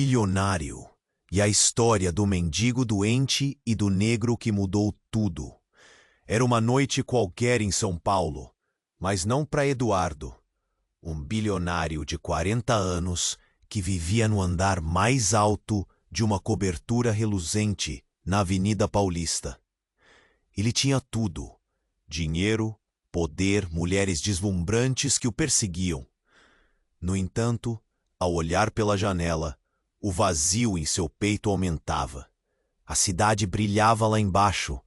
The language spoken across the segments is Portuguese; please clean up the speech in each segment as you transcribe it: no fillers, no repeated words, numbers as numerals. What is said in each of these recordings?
bilionário e a história do mendigo doente e do negro que mudou tudo. Era uma noite qualquer em São Paulo, mas não para Eduardo, um bilionário de 40 anos que vivia no andar mais alto de uma cobertura reluzente na Avenida Paulista. Ele tinha tudo: dinheiro, poder, mulheres deslumbrantes que o perseguiam. No entanto, ao olhar pela janela, o vazio em seu peito aumentava. A cidade brilhava lá embaixo,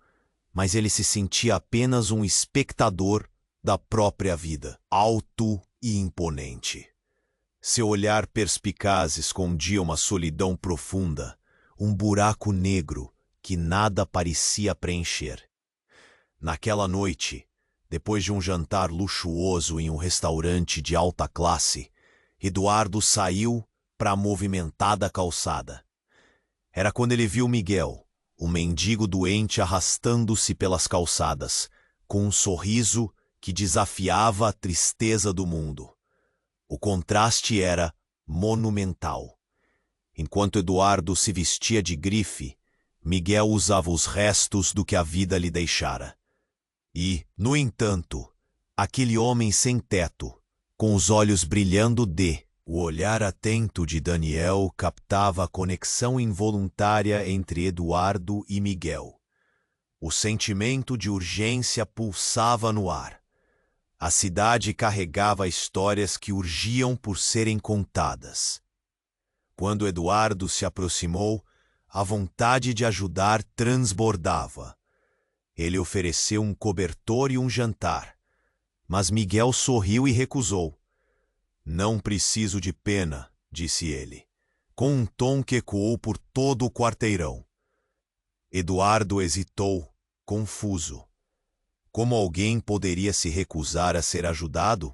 mas ele se sentia apenas um espectador da própria vida, alto e imponente. Seu olhar perspicaz escondia uma solidão profunda, um buraco negro que nada parecia preencher. Naquela noite, depois de um jantar luxuoso em um restaurante de alta classe, Eduardo saiu para a movimentada calçada. Era quando ele viu Miguel, o mendigo doente, arrastando-se pelas calçadas, com um sorriso que desafiava a tristeza do mundo. O contraste era monumental. Enquanto Eduardo se vestia de grife, Miguel usava os restos do que a vida lhe deixara. E, no entanto, aquele homem sem teto, com os olhos brilhando o olhar atento de Daniel captava a conexão involuntária entre Eduardo e Miguel. O sentimento de urgência pulsava no ar. A cidade carregava histórias que urgiam por serem contadas. Quando Eduardo se aproximou, a vontade de ajudar transbordava. Ele ofereceu um cobertor e um jantar, mas Miguel sorriu e recusou. "Não preciso de pena", disse ele, com um tom que ecoou por todo o quarteirão. Eduardo hesitou, confuso. Como alguém poderia se recusar a ser ajudado?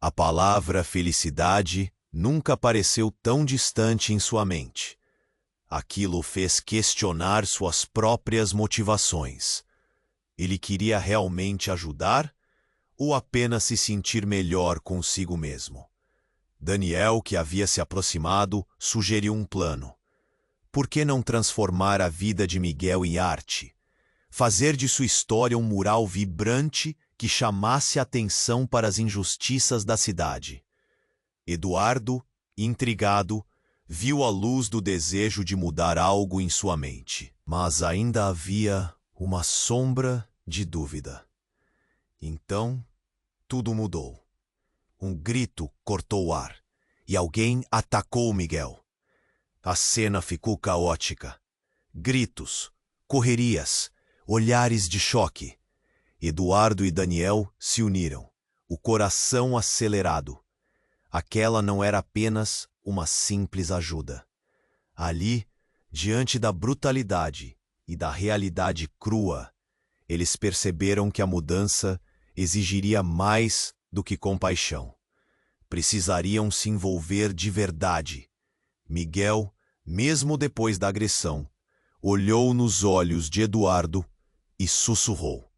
A palavra felicidade nunca apareceu tão distante em sua mente. Aquilo o fez questionar suas próprias motivações. Ele queria realmente ajudar ou apenas se sentir melhor consigo mesmo? Daniel, que havia se aproximado, sugeriu um plano. Por que não transformar a vida de Miguel em arte? Fazer de sua história um mural vibrante que chamasse atenção para as injustiças da cidade. Eduardo, intrigado, viu a luz do desejo de mudar algo em sua mente, mas ainda havia uma sombra de dúvida. Então, tudo mudou. Um grito cortou o ar, e alguém atacou Miguel. A cena ficou caótica. Gritos, correrias, olhares de choque. Eduardo e Daniel se uniram, o coração acelerado. Aquela não era apenas uma simples ajuda. Ali, diante da brutalidade e da realidade crua, eles perceberam que a mudança exigiria mais do que compaixão. Precisariam se envolver de verdade. Miguel, mesmo depois da agressão, olhou nos olhos de Eduardo e sussurrou: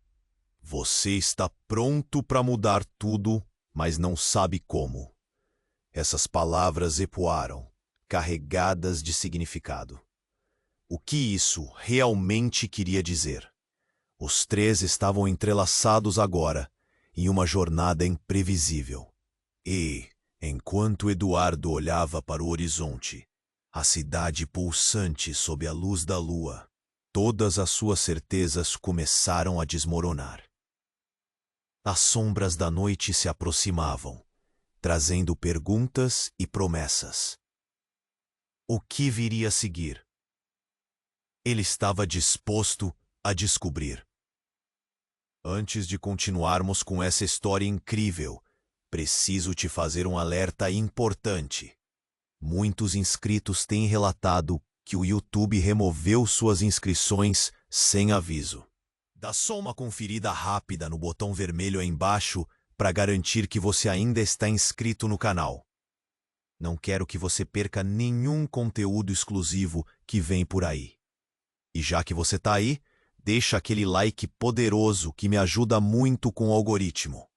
"Você está pronto para mudar tudo, mas não sabe como." Essas palavras ecoaram, carregadas de significado. O que isso realmente queria dizer? Os três estavam entrelaçados agora, em uma jornada imprevisível. E, enquanto Eduardo olhava para o horizonte, a cidade pulsante sob a luz da lua, todas as suas certezas começaram a desmoronar. As sombras da noite se aproximavam, trazendo perguntas e promessas. O que viria a seguir? Ele estava disposto a descobrir. Antes de continuarmos com essa história incrível, preciso te fazer um alerta importante. Muitos inscritos têm relatado que o YouTube removeu suas inscrições sem aviso. Dá só uma conferida rápida no botão vermelho aí embaixo para garantir que você ainda está inscrito no canal. Não quero que você perca nenhum conteúdo exclusivo que vem por aí. E já que você está aí, deixa aquele like poderoso que me ajuda muito com o algoritmo.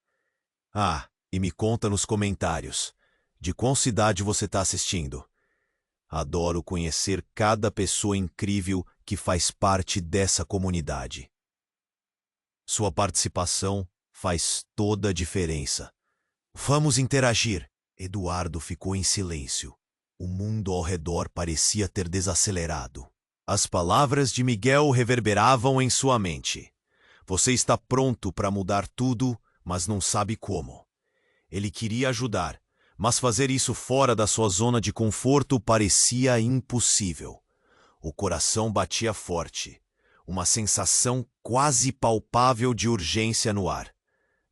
Ah, e me conta nos comentários de qual cidade você está assistindo. Adoro conhecer cada pessoa incrível que faz parte dessa comunidade. Sua participação faz toda a diferença. Vamos interagir. Eduardo ficou em silêncio. O mundo ao redor parecia ter desacelerado. As palavras de Miguel reverberavam em sua mente. Você está pronto para mudar tudo, mas não sabe como. Ele queria ajudar, mas fazer isso fora da sua zona de conforto parecia impossível. O coração batia forte, uma sensação quase palpável de urgência no ar.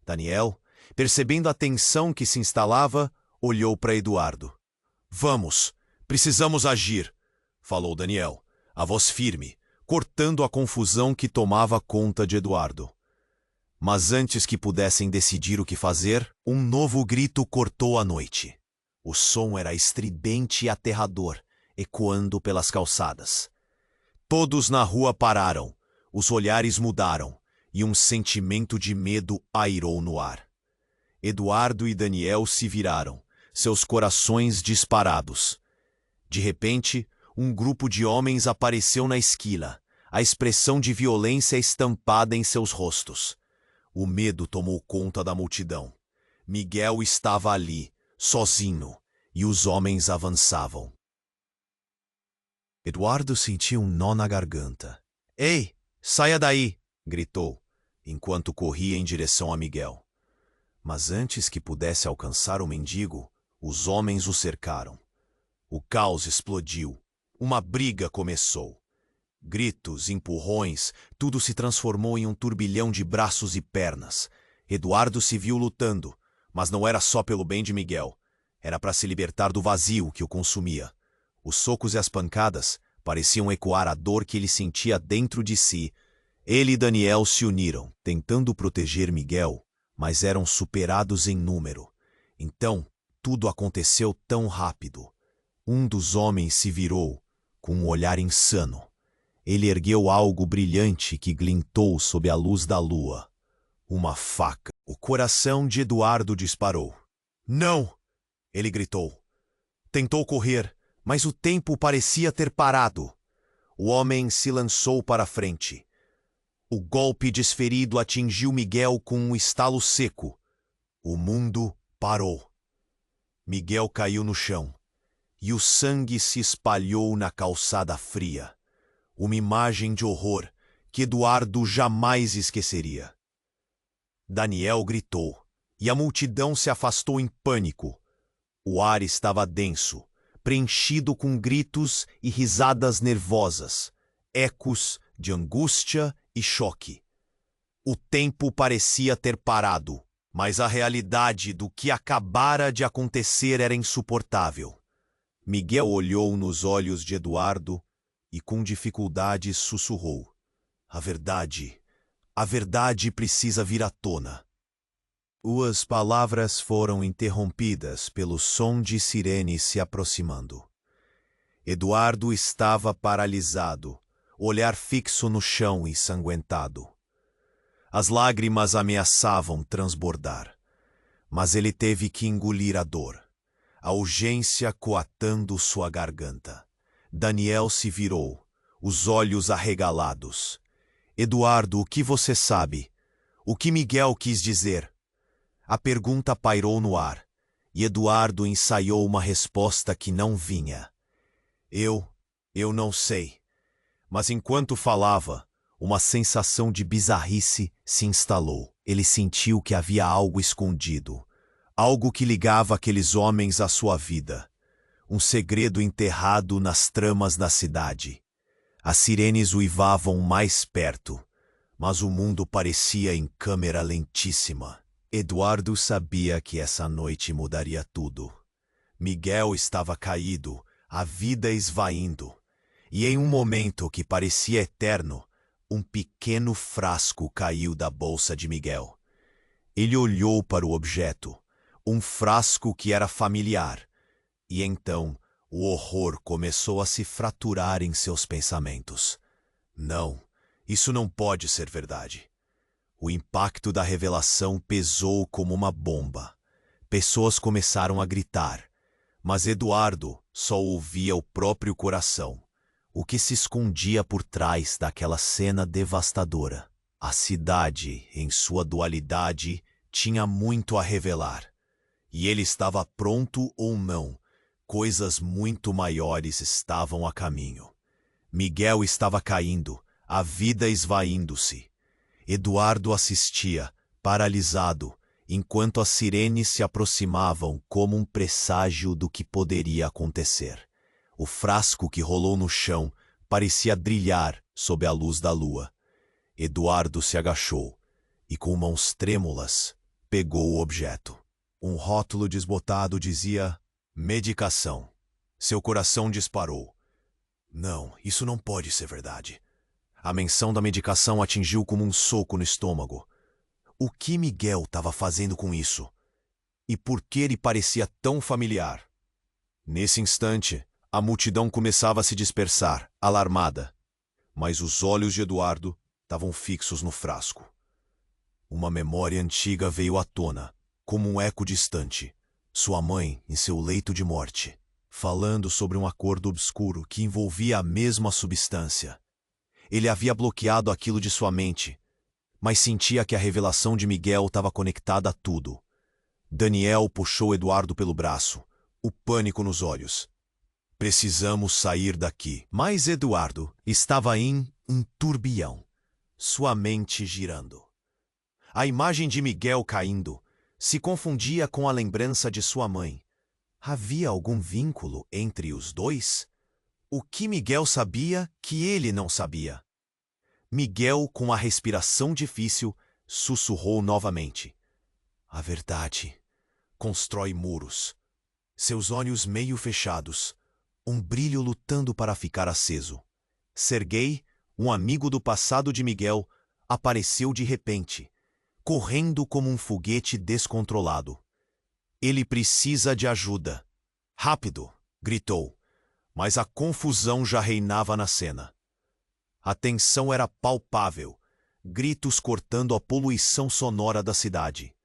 Daniel, percebendo a tensão que se instalava, olhou para Eduardo. Vamos, precisamos agir, falou Daniel, a voz firme, cortando a confusão que tomava conta de Eduardo. Mas antes que pudessem decidir o que fazer, um novo grito cortou a noite. O som era estridente e aterrador, ecoando pelas calçadas. Todos na rua pararam, os olhares mudaram, e um sentimento de medo pairou no ar. Eduardo e Daniel se viraram, seus corações disparados. De repente, um grupo de homens apareceu na esquina, a expressão de violência estampada em seus rostos. O medo tomou conta da multidão. Miguel estava ali, sozinho, e os homens avançavam. Eduardo sentiu um nó na garganta. Ei, saia daí! Gritou, enquanto corria em direção a Miguel. Mas antes que pudesse alcançar o mendigo, os homens o cercaram. O caos explodiu. Uma briga começou. Gritos, empurrões, tudo se transformou em um turbilhão de braços e pernas. Eduardo se viu lutando, mas não era só pelo bem de Miguel. Era para se libertar do vazio que o consumia. Os socos e as pancadas pareciam ecoar a dor que ele sentia dentro de si. Ele e Daniel se uniram, tentando proteger Miguel, mas eram superados em número. Então, tudo aconteceu tão rápido. Um dos homens se virou, com um olhar insano. Ele ergueu algo brilhante que glintou sob a luz da lua. Uma faca. O coração de Eduardo disparou. Não! Ele gritou. Tentou correr, mas o tempo parecia ter parado. O homem se lançou para a frente. O golpe desferido atingiu Miguel com um estalo seco. O mundo parou. Miguel caiu no chão, e o sangue se espalhou na calçada fria. Uma imagem de horror que Eduardo jamais esqueceria. Daniel gritou, e a multidão se afastou em pânico. O ar estava denso, preenchido com gritos e risadas nervosas, ecos de angústia e choque. O tempo parecia ter parado, mas a realidade do que acabara de acontecer era insuportável. Miguel olhou nos olhos de Eduardo e com dificuldade sussurrou. A verdade precisa vir à tona. As palavras foram interrompidas pelo som de sirenes se aproximando. Eduardo estava paralisado, olhar fixo no chão ensanguentado. As lágrimas ameaçavam transbordar, mas ele teve que engolir a dor, a urgência coatando sua garganta. Daniel se virou, os olhos arregalados. Eduardo, o que você sabe? O que Miguel quis dizer? A pergunta pairou no ar, e Eduardo ensaiou uma resposta que não vinha. Eu não sei. Mas enquanto falava, uma sensação de bizarrice se instalou. Ele sentiu que havia algo escondido, algo que ligava aqueles homens à sua vida. Um segredo enterrado nas tramas da cidade. As sirenes uivavam mais perto, mas o mundo parecia em câmera lentíssima. Eduardo sabia que essa noite mudaria tudo. Miguel estava caído, a vida esvaindo, e em um momento que parecia eterno, um pequeno frasco caiu da bolsa de Miguel. Ele olhou para o objeto, um frasco que era familiar, e então o horror começou a se fraturar em seus pensamentos. Não, isso não pode ser verdade. O impacto da revelação pesou como uma bomba. Pessoas começaram a gritar, Mas Eduardo só ouvia o próprio coração, o que se escondia por trás daquela cena devastadora. A cidade, em sua dualidade, tinha muito a revelar. E ele estava pronto ou não, coisas muito maiores estavam a caminho. Miguel estava caindo, a vida esvaindo-se. Eduardo assistia, paralisado, enquanto as sirenes se aproximavam como um presságio do que poderia acontecer. O frasco que rolou no chão parecia brilhar sob a luz da lua. Eduardo se agachou e, com mãos trêmulas, pegou o objeto. Um rótulo desbotado dizia: medicação. Seu coração disparou. Não, isso não pode ser verdade. A menção da medicação atingiu como um soco no estômago. O que Miguel estava fazendo com isso? E por que ele parecia tão familiar? Nesse instante, a multidão começava a se dispersar, alarmada. Mas os olhos de Eduardo estavam fixos no frasco. Uma memória antiga veio à tona, como um eco distante. Sua mãe, em seu leito de morte, falando sobre um acordo obscuro que envolvia a mesma substância. Ele havia bloqueado aquilo de sua mente, mas sentia que a revelação de Miguel estava conectada a tudo. Daniel puxou Eduardo pelo braço, o pânico nos olhos. Precisamos sair daqui. Mas Eduardo estava em um turbilhão, sua mente girando. A imagem de Miguel caindo se confundia com a lembrança de sua mãe. Havia algum vínculo entre os dois? O que Miguel sabia que ele não sabia? Miguel, com a respiração difícil, sussurrou novamente. A verdade constrói muros. Seus olhos meio fechados, um brilho lutando para ficar aceso. Serguei, um amigo do passado de Miguel, apareceu de repente, correndo como um foguete descontrolado. Ele precisa de ajuda. Rápido! Gritou, mas a confusão já reinava na cena. A tensão era palpável, gritos cortando a poluição sonora da cidade.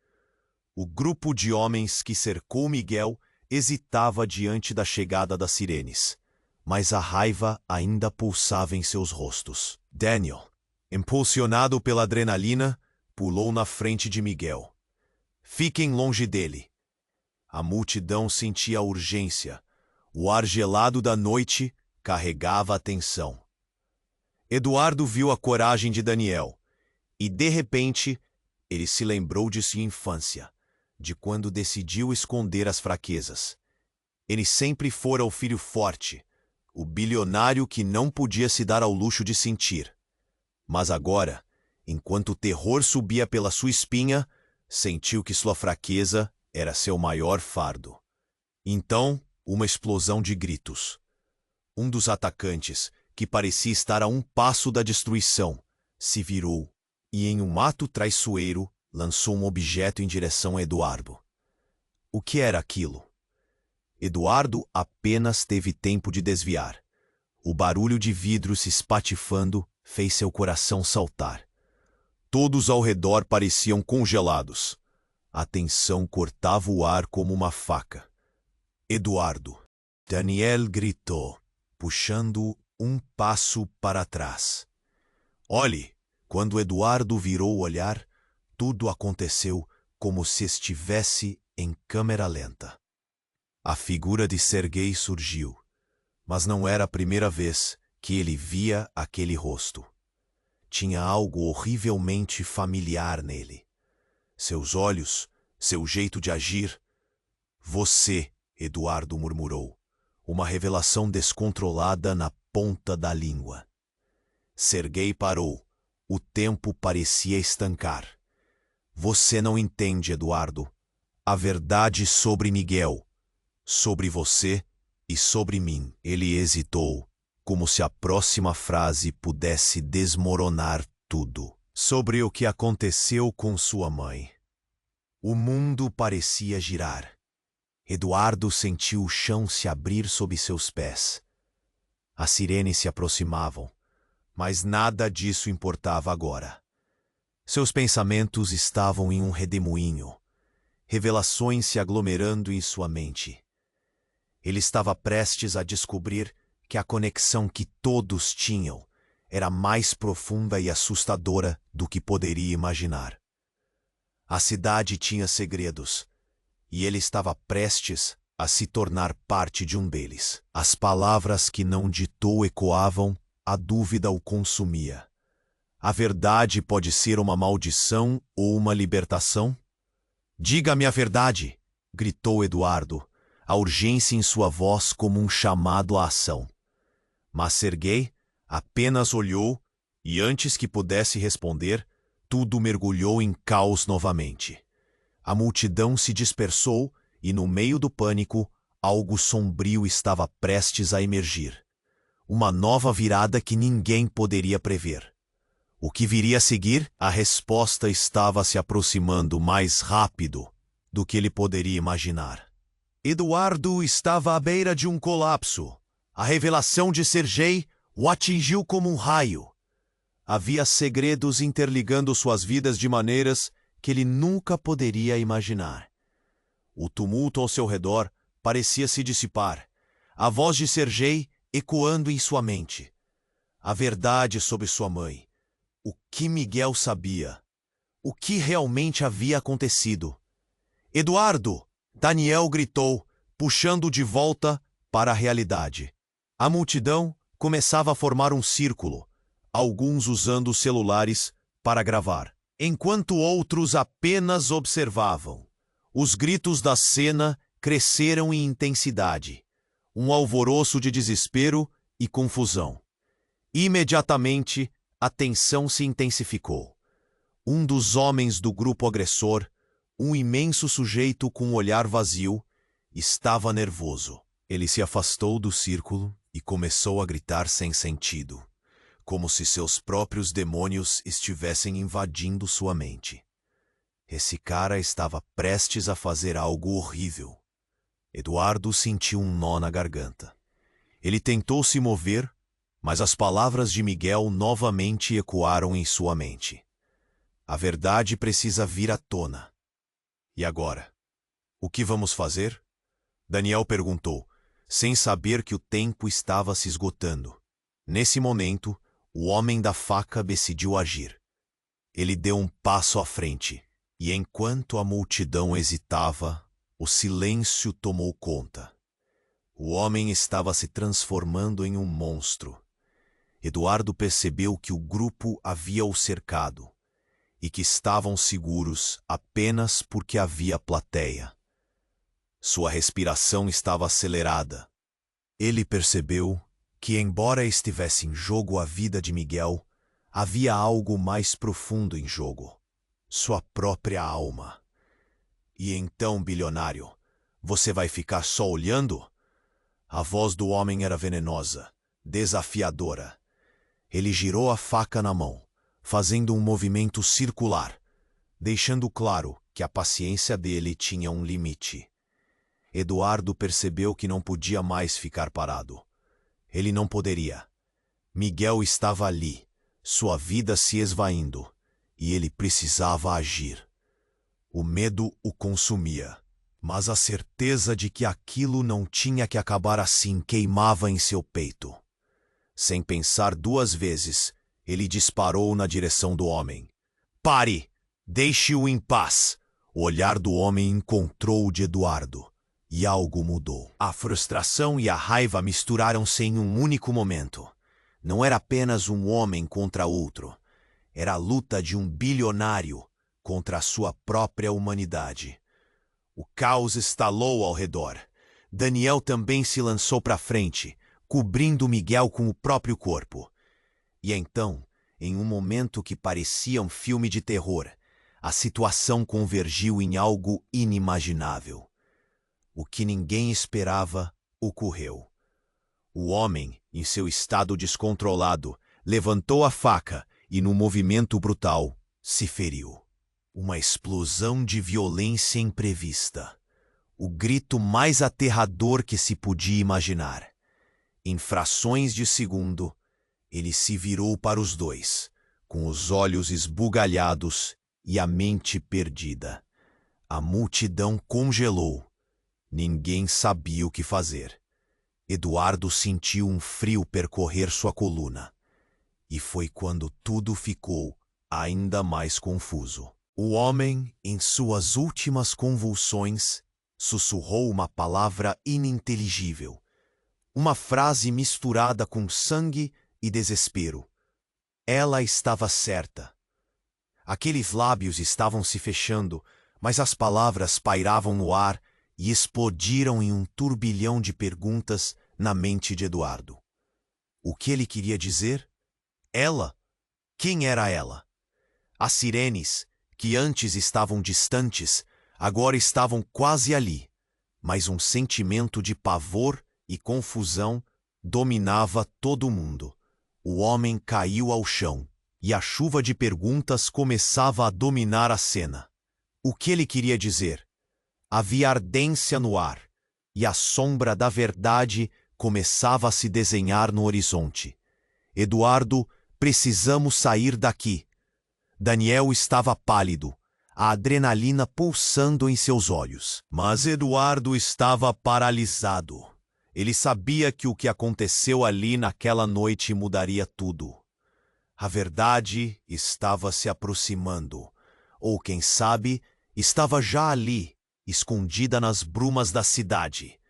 O grupo de homens que cercou Miguel hesitava diante da chegada das sirenes, mas a raiva ainda pulsava em seus rostos. Daniel, impulsionado pela adrenalina, pulou na frente de Miguel. Fiquem longe dele. A multidão sentia a urgência. O ar gelado da noite carregava a tensão. Eduardo viu a coragem de Daniel e, de repente, ele se lembrou de sua infância, de quando decidiu esconder as fraquezas. Ele sempre fora o filho forte, o bilionário que não podia se dar ao luxo de sentir. Mas agora, enquanto o terror subia pela sua espinha, sentiu que sua fraqueza era seu maior fardo. Então, uma explosão de gritos. Um dos atacantes, que parecia estar a um passo da destruição, se virou e, em um ato traiçoeiro, lançou um objeto em direção a Eduardo. O que era aquilo? Eduardo apenas teve tempo de desviar. O barulho de vidro se espatifando fez seu coração saltar. Todos ao redor pareciam congelados. A tensão cortava o ar como uma faca. Eduardo! Daniel gritou, puxando um passo para trás. Olhe! Quando Eduardo virou o olhar, tudo aconteceu como se estivesse em câmera lenta. A figura de Serguei surgiu, mas não era a primeira vez que ele via aquele rosto. Tinha algo horrivelmente familiar nele. Seus olhos, seu jeito de agir. Você, Eduardo murmurou, uma revelação descontrolada na ponta da língua. Serguei parou. O tempo parecia estancar. Você não entende, Eduardo. A verdade sobre Miguel, sobre você e sobre mim. Ele hesitou, como se a próxima frase pudesse desmoronar tudo. Sobre o que aconteceu com sua mãe. O mundo parecia girar. Eduardo sentiu o chão se abrir sob seus pés. As sirenes se aproximavam, mas nada disso importava agora. Seus pensamentos estavam em um redemoinho, revelações se aglomerando em sua mente. Ele estava prestes a descobrir que a conexão que todos tinham era mais profunda e assustadora do que poderia imaginar. A cidade tinha segredos, e ele estava prestes a se tornar parte de um deles. As palavras que não ditou ecoavam, a dúvida o consumia. A verdade pode ser uma maldição ou uma libertação? Diga-me a verdade, gritou Eduardo, a urgência em sua voz como um chamado à ação. Mas Serguei apenas olhou e, antes que pudesse responder, tudo mergulhou em caos novamente. A multidão se dispersou e, no meio do pânico, algo sombrio estava prestes a emergir. Uma nova virada que ninguém poderia prever. O que viria a seguir? A resposta estava se aproximando mais rápido do que ele poderia imaginar. Eduardo estava à beira de um colapso. A revelação de Sergei o atingiu como um raio. Havia segredos interligando suas vidas de maneiras que ele nunca poderia imaginar. O tumulto ao seu redor parecia se dissipar, a voz de Sergei ecoando em sua mente. A verdade sobre sua mãe. O que Miguel sabia? O que realmente havia acontecido? Eduardo! Daniel gritou, puxando-o de volta para a realidade. A multidão começava a formar um círculo, alguns usando celulares para gravar, enquanto outros apenas observavam. Os gritos da cena cresceram em intensidade, um alvoroço de desespero e confusão. Imediatamente, a tensão se intensificou. Um dos homens do grupo agressor, um imenso sujeito com um olhar vazio, estava nervoso. Ele se afastou do círculo e começou a gritar sem sentido, como se seus próprios demônios estivessem invadindo sua mente. Esse cara estava prestes a fazer algo horrível. Eduardo sentiu um nó na garganta. Ele tentou se mover, mas as palavras de Miguel novamente ecoaram em sua mente. A verdade precisa vir à tona. E agora? O que vamos fazer? Daniel perguntou, sem saber que o tempo estava se esgotando. Nesse momento, o homem da faca decidiu agir. Ele deu um passo à frente, e enquanto a multidão hesitava, o silêncio tomou conta. O homem estava se transformando em um monstro. Eduardo percebeu que o grupo havia o cercado e que estavam seguros apenas porque havia plateia. Sua respiração estava acelerada. Ele percebeu que, embora estivesse em jogo a vida de Miguel, havia algo mais profundo em jogo: sua própria alma. E então, bilionário, você vai ficar só olhando? A voz do homem era venenosa, desafiadora. Ele girou a faca na mão, fazendo um movimento circular, deixando claro que a paciência dele tinha um limite. Eduardo percebeu que não podia mais ficar parado. Ele não poderia. Miguel estava ali, sua vida se esvaindo, e ele precisava agir. O medo o consumia, mas a certeza de que aquilo não tinha que acabar assim queimava em seu peito. Sem pensar duas vezes, ele disparou na direção do homem. Pare! Deixe-o em paz! O olhar do homem encontrou o de Eduardo, e algo mudou. A frustração e a raiva misturaram-se em um único momento. Não era apenas um homem contra outro. Era a luta de um bilionário contra a sua própria humanidade. O caos estalou ao redor. Daniel também se lançou para frente, cobrindo Miguel com o próprio corpo. E então, em um momento que parecia um filme de terror, a situação convergiu em algo inimaginável. O que ninguém esperava ocorreu. O homem, em seu estado descontrolado, levantou a faca e, num movimento brutal, se feriu. Uma explosão de violência imprevista. O grito mais aterrador que se podia imaginar. Em frações de segundo, ele se virou para os dois, com os olhos esbugalhados e a mente perdida. A multidão congelou. Ninguém sabia o que fazer. Eduardo sentiu um frio percorrer sua coluna. E foi quando tudo ficou ainda mais confuso. O homem, em suas últimas convulsões, sussurrou uma palavra ininteligível. Uma frase misturada com sangue e desespero. Ela estava certa. Aqueles lábios estavam se fechando, mas as palavras pairavam no ar e explodiram em um turbilhão de perguntas na mente de Eduardo. O que ele queria dizer? Ela? Quem era ela? As sirenes, que antes estavam distantes, agora estavam quase ali, mas um sentimento de pavor e confusão dominava todo mundo. O homem caiu ao chão, e a chuva de perguntas começava a dominar a cena. O que ele queria dizer? Havia ardência no ar, e a sombra da verdade começava a se desenhar no horizonte. Eduardo, precisamos sair daqui. Daniel estava pálido, a adrenalina pulsando em seus olhos. Mas Eduardo estava paralisado. Ele sabia que o que aconteceu ali naquela noite mudaria tudo. A verdade estava se aproximando, ou quem sabe, estava já ali, escondida nas brumas da cidade,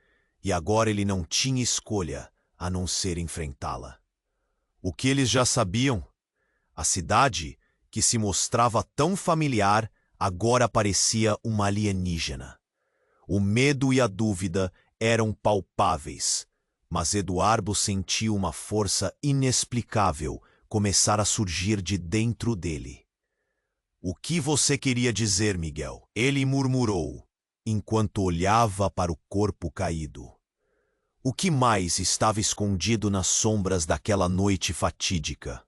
e agora ele não tinha escolha a não ser enfrentá-la. O que eles já sabiam? A cidade, que se mostrava tão familiar, agora parecia uma alienígena. O medo e a dúvida eram palpáveis, mas Eduardo sentiu uma força inexplicável começar a surgir de dentro dele. O que você queria dizer, Miguel? Ele murmurou, enquanto olhava para o corpo caído. O que mais estava escondido nas sombras daquela noite fatídica?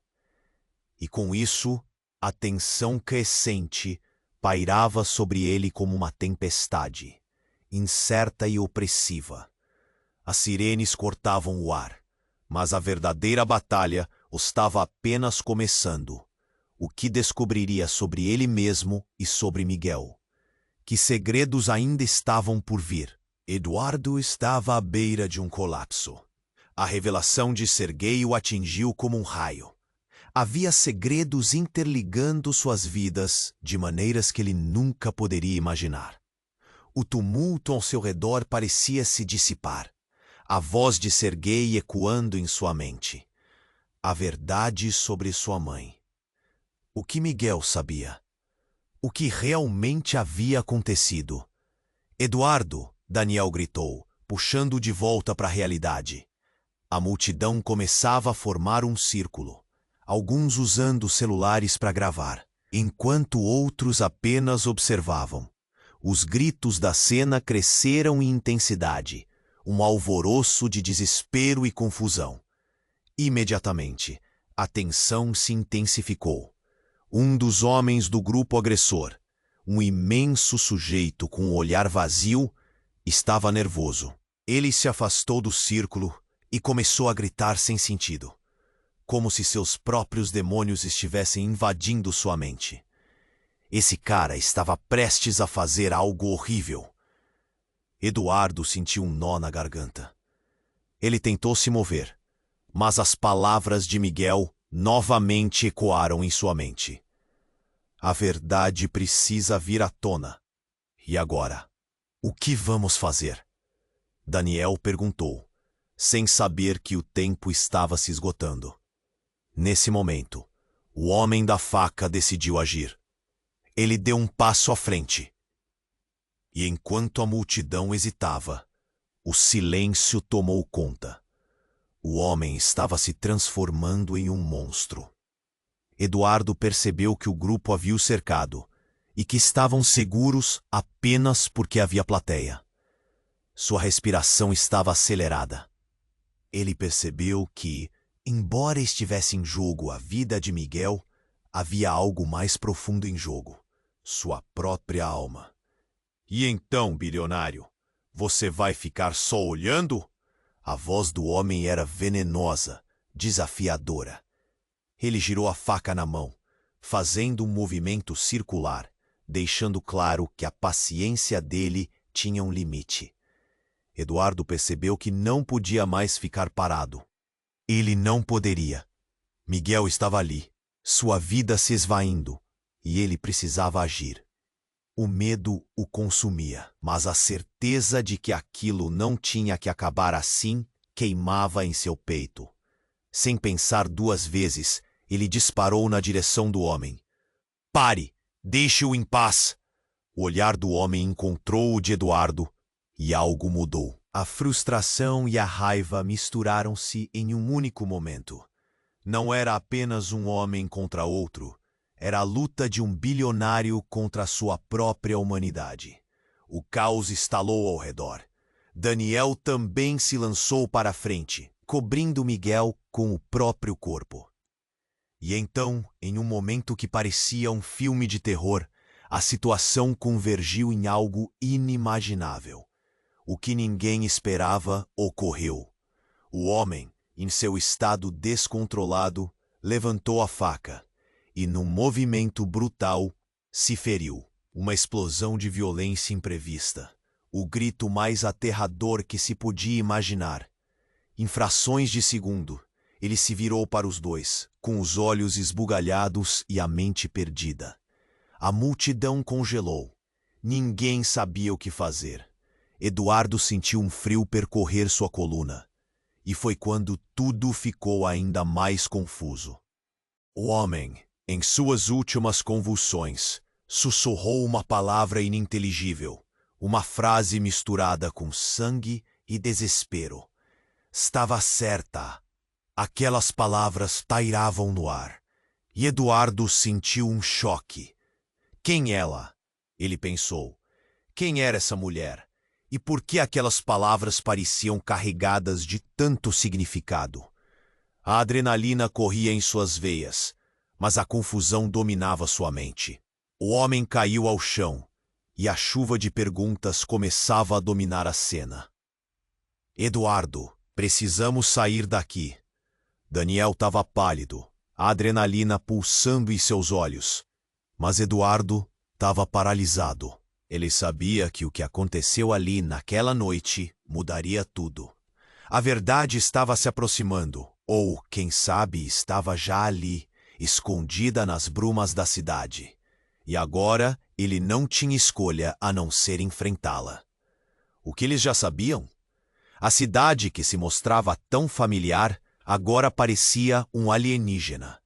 E com isso, a tensão crescente pairava sobre ele como uma tempestade, incerta e opressiva. As sirenes cortavam o ar, mas a verdadeira batalha estava apenas começando. O que descobriria sobre ele mesmo e sobre Miguel? Que segredos ainda estavam por vir? Eduardo estava à beira de um colapso. A revelação de Serguei o atingiu como um raio. Havia segredos interligando suas vidas de maneiras que ele nunca poderia imaginar. O tumulto ao seu redor parecia se dissipar, a voz de Serguei ecoando em sua mente. A verdade sobre sua mãe. O que Miguel sabia? O que realmente havia acontecido? Eduardo! Daniel gritou, puxando-o de volta para a realidade. A multidão começava a formar um círculo, alguns usando celulares para gravar, enquanto outros apenas observavam. Os gritos da cena cresceram em intensidade, um alvoroço de desespero e confusão. Imediatamente, a tensão se intensificou. Um dos homens do grupo agressor, um imenso sujeito com um olhar vazio, estava nervoso. Ele se afastou do círculo e começou a gritar sem sentido, como se seus próprios demônios estivessem invadindo sua mente. Esse cara estava prestes a fazer algo horrível. Eduardo sentiu um nó na garganta. Ele tentou se mover, mas as palavras de Miguel novamente ecoaram em sua mente. A verdade precisa vir à tona. E agora? O que vamos fazer? Daniel perguntou, sem saber que o tempo estava se esgotando. Nesse momento, o homem da faca decidiu agir. Ele deu um passo à frente. E enquanto a multidão hesitava, o silêncio tomou conta. O homem estava se transformando em um monstro. Eduardo percebeu que o grupo havia o cercado e que estavam seguros apenas porque havia plateia. Sua respiração estava acelerada. Ele percebeu que, embora estivesse em jogo a vida de Miguel, havia algo mais profundo em jogo, sua própria alma. E então, bilionário, você vai ficar só olhando? A voz do homem era venenosa, desafiadora. Ele girou a faca na mão, fazendo um movimento circular, deixando claro que a paciência dele tinha um limite. Eduardo percebeu que não podia mais ficar parado. Ele não poderia. Miguel estava ali, sua vida se esvaindo, e ele precisava agir. O medo o consumia, mas a certeza de que aquilo não tinha que acabar assim queimava em seu peito. Sem pensar duas vezes, ele disparou na direção do homem. Pare! Deixe-o em paz! O olhar do homem encontrou o de Eduardo e algo mudou. A frustração e a raiva misturaram-se em um único momento. Não era apenas um homem contra outro, era a luta de um bilionário contra a sua própria humanidade. O caos estalou ao redor. Daniel também se lançou para a frente, cobrindo Miguel com o próprio corpo. E então, em um momento que parecia um filme de terror, a situação convergiu em algo inimaginável. O que ninguém esperava ocorreu. O homem, em seu estado descontrolado, levantou a faca e, num movimento brutal, se feriu. Uma explosão de violência imprevista. O grito mais aterrador que se podia imaginar. Em frações de segundo, ele se virou para os dois, com os olhos esbugalhados e a mente perdida. A multidão congelou. Ninguém sabia o que fazer. Eduardo sentiu um frio percorrer sua coluna. E foi quando tudo ficou ainda mais confuso. O homem, em suas últimas convulsões, sussurrou uma palavra ininteligível, uma frase misturada com sangue e desespero. Estava certa. Aquelas palavras pairavam no ar. E Eduardo sentiu um choque. Quem ela? Ele pensou. Quem era essa mulher? E por que aquelas palavras pareciam carregadas de tanto significado? A adrenalina corria em suas veias, mas a confusão dominava sua mente. O homem caiu ao chão, e a chuva de perguntas começava a dominar a cena. Eduardo, precisamos sair daqui. Daniel estava pálido, a adrenalina pulsando em seus olhos. Mas Eduardo estava paralisado. Ele sabia que o que aconteceu ali naquela noite mudaria tudo. A verdade estava se aproximando, ou, quem sabe, estava já ali, escondida nas brumas da cidade. E agora ele não tinha escolha a não ser enfrentá-la. O que eles já sabiam? A cidade que se mostrava tão familiar agora parecia um alienígena.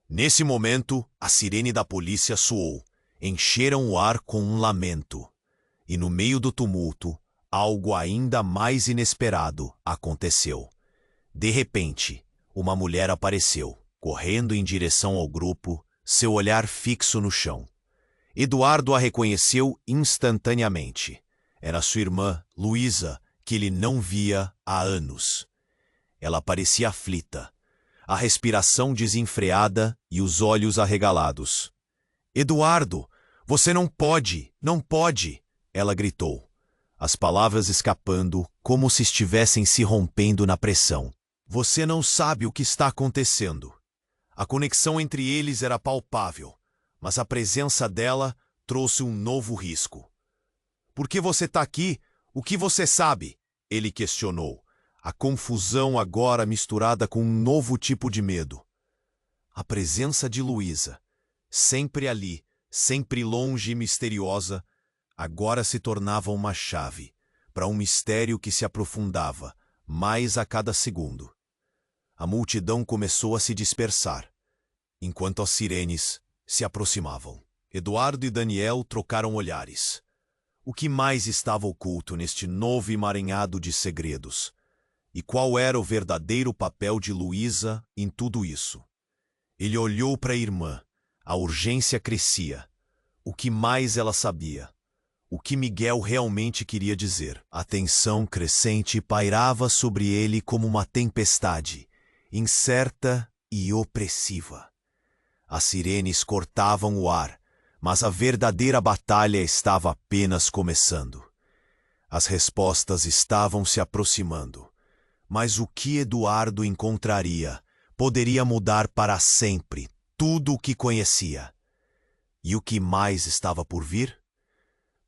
Nesse momento, a sirene da polícia soou. Encheram o ar com um lamento. E no meio do tumulto, algo ainda mais inesperado aconteceu. De repente, uma mulher apareceu, correndo em direção ao grupo, seu olhar fixo no chão. Eduardo a reconheceu instantaneamente. Era sua irmã, Luísa, que ele não via há anos. Ela parecia aflita, a respiração desenfreada e os olhos arregalados. Eduardo, você não pode, não pode! Ela gritou, as palavras escapando como se estivessem se rompendo na pressão. Você não sabe o que está acontecendo. A conexão entre eles era palpável, mas a presença dela trouxe um novo risco. Por que você está aqui? O que você sabe? Ele questionou, a confusão agora misturada com um novo tipo de medo. A presença de Luísa, sempre ali, sempre longe e misteriosa, agora se tornava uma chave para um mistério que se aprofundava mais a cada segundo. A multidão começou a se dispersar, enquanto as sirenes se aproximavam. Eduardo e Daniel trocaram olhares. O que mais estava oculto neste novo emaranhado de segredos? E qual era o verdadeiro papel de Luísa em tudo isso? Ele olhou para a irmã. A urgência crescia. O que mais ela sabia? O que Miguel realmente queria dizer? A tensão crescente pairava sobre ele como uma tempestade, incerta e opressiva. As sirenes cortavam o ar, mas a verdadeira batalha estava apenas começando. As respostas estavam se aproximando, mas o que Eduardo encontraria poderia mudar para sempre tudo o que conhecia. E o que mais estava por vir?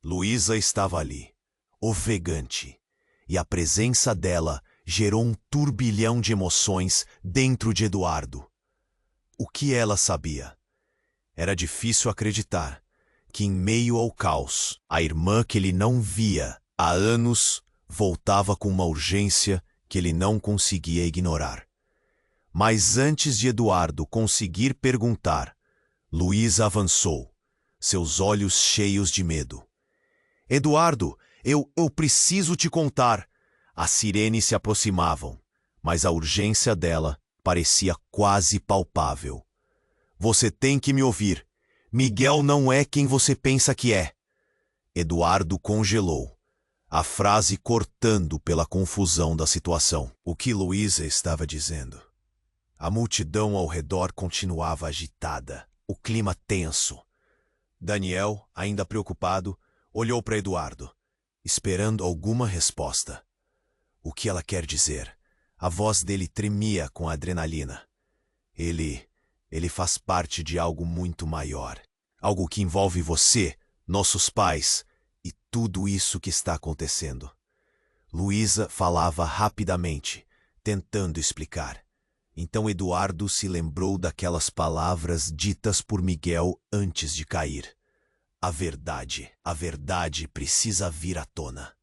Luísa estava ali, ofegante. e a presença dela gerou um turbilhão de emoções dentro de Eduardo. O que ela sabia? Era difícil acreditar que, em meio ao caos, a irmã que ele não via há anos voltava com uma urgência que ele não conseguia ignorar. Mas antes de Eduardo conseguir perguntar, Luísa avançou, seus olhos cheios de medo. Eduardo, eu preciso te contar. As sirenes se aproximavam, mas a urgência dela parecia quase palpável. Você tem que me ouvir. Miguel não é quem você pensa que é. Eduardo congelou, a frase cortando pela confusão da situação. O que Luísa estava dizendo? A multidão ao redor continuava agitada, o clima tenso. Daniel, ainda preocupado, olhou para Eduardo, esperando alguma resposta. O que ela quer dizer? A voz dele tremia com a adrenalina. Ele faz parte de algo muito maior. Algo que envolve você, nossos pais e tudo isso que está acontecendo. Luísa falava rapidamente, tentando explicar. Então Eduardo se lembrou daquelas palavras ditas por Miguel antes de cair. A verdade precisa vir à tona.